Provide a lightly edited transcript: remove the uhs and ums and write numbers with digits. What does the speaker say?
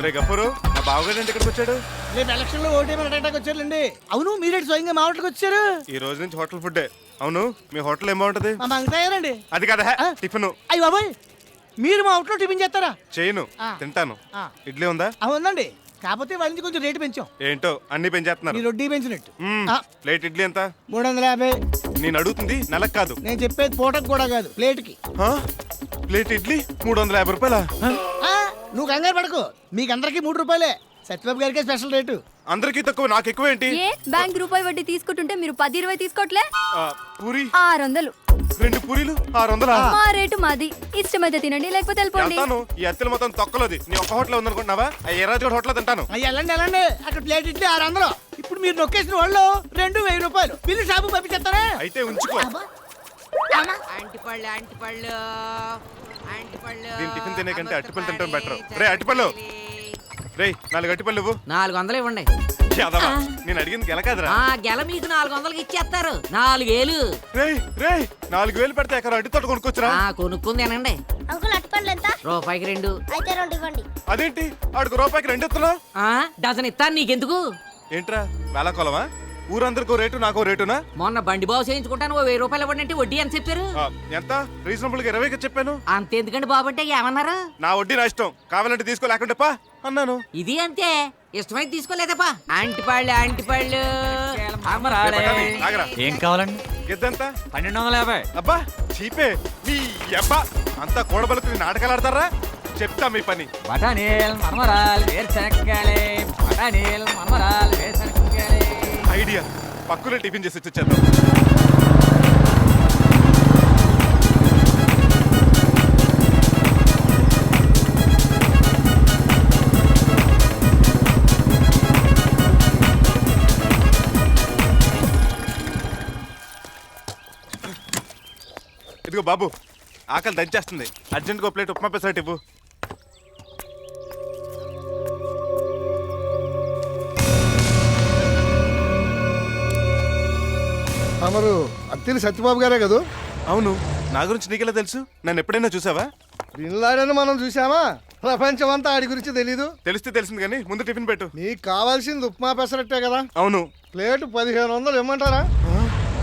రే గఫూరు, నా బావగారు ఇంటి ఇక్కడికి వచ్చాడు. రేపు ఎలక్షన్ లో ఓటు అటాక్ వచ్చారండి. అవును, మీరేంటి స్వయంగా మా హోటల్కి వచ్చారు? ఈ రోజు నుంచి హోటల్ ఫుడ్డే. అవును, మీ హోటల్ ఏం బాగుంటది? మా మంగతాయారండి. అది కదా ఆ? టిఫిన్. అయ్యి బాబాయ్, మీరు మా హోటల్లో టిఫిన్ చేస్తారా? చేయను, ఆ. తింటాను. ఆ. ఇడ్లీ ఉందా? అవునండి, కాకపోతే వాళ్ళ నుంచి కొంచెం రేటు పెంచాం. ఏంటో అన్ని పెంచేస్తున్నారు. మీరు వడ్డీ పెంచినట్టు. మ్మ్. ఆ. ప్లేట్ ఇడ్లీ ఎంత? 350. నేను అడుగుతుంది నెలకు కాదు. నేను చెప్పేది పూటకు కూడా కాదు, ప్లేట్కి. ఆ? ప్లేట్ ఇడ్లీ 350 రూపాయలా? ఆ, నువ్వు కంగారు పడకు, మీకందరికి 3 రూపాయలే. సత్యబాబు గారికి స్పెషల్ రేటు. అందరికీ తక్కువ, నాకు ఎక్కువ ఏంటి? ఏ బ్యాంక్ రూపాయి వడ్డీ తీసుకుంటుంటే మీరు 10-20 తీసుకోవట్లే? పూరి 600. 2 పూరీలు 600. మా రేటు మాది. ఇష్టమైతే తినండి, లేకపోతే వెళ్ళిపోండి. వెళ్తాను. ఈ అత్తలు మొత్తం తొక్కలోది. నీ ఒక్క హోటల్ ఉందనుకుంటున్నావా? ఏ రాజు హోటల్ తింటాను. అయ్యి వెళ్ళండి వెళ్ళండి, అక్కడ ప్లేట్ ఇడ్లీ 600. ఇప్పుడు మీరు నొక్కేసిన వాళ్ళు 1000 రూపాయలు బిల్లు షాపు పంపించేస్తారా? అయితే ఉంచుకో. అంటిపళ్ళు అంటిపళ్ళు అంటిపళ్ళు. దీని టిఫిన్ తినే కంటే అట్టిపళ్ళు తింటాం బెటర్. రే అట్టిపళ్ళు, రే 4 అట్టిపళ్ళు ఇవ్వు. 400 ఇవ్వండి. యాదవా, నేను అడిగింది గెలకాదురా. ఆ గెల మీకు 400కి ఇచ్చేస్తారు. 4000. రే రే 4000 పెడితే ఎక్కడ అడ్డి తోట కొనుక్కొచ్చురా. కొనుక్కుంది తినండి. అంకుల్ అట్టుపండ్లు ఎంత? రూపాయికి 2. అయితే 2 ఇవ్వండి. అదేంటి ఆడికి రూపాయికి 2 ఇస్తున్నావు? డజన్ ఇస్తాను, నీకెందుకు? ఏంట్రా వేళ కొలమా? ఊరందరికో రేటు నాకో రేటునా? మొన్న బండి బాబు చేయించుకుంటాను, 1000 రూపాయలు ఇవ్వండి. వడ్డీ ఎంత చెప్పారు? ఎంత రీజనబుల్ గా 20కి చెప్పాను. అంతెందుకండి బాబు అంటే ఏమన్నారు? నా వడ్డీ నా ఇష్టం, కావాలంటే తీసుకో లేకుంటే పా అన్నాను. ఇది అంతే, ఇష్టమైతే తీసుకోలేదప్పా. అంటిపళ్ళు అంటిపళ్ళు. ఆగరా. ఏం కావాలండి? గిద్దంత 1250. అబ్బా చీపే నీ అబ్బా. అంతా కూడబలుకుని నాటకాలు ఆడతారా? చెప్తా మీ పని. బఠానీలు మరమరాలు వేరుశనక్కాయలు, బఠానీలు మరమరాలు వేరుశనక్కాయలు. ఐడియా, పక్కులే టిఫిన్ చేసి వచ్చేద్దాం. ఇదిగో బాబు, ఆకలి దంచేస్తుంది. అర్జెంట్గా ప్లేట్ ఉప్మా పెసరట్టు ఇవ్వు. తమరు అత్తిలి సత్యబాబు గారే కదా? అవును, నా గురించి నీకెలా తెలుసు? నన్ను ఎప్పుడైనా చూసావా? బిన్లాడని మనం చూసామా? ప్రపంచం అంతా ఆడి గురించి తెలీదు. తెలిస్తే తెలిసింది కానీ ముందు టిఫిన్ పెట్టు. నీకు కావాల్సింది ఉప్మా పెసరట్టే కదా? అవును. ప్లేట్ 1500 ఇమ్మంటారా?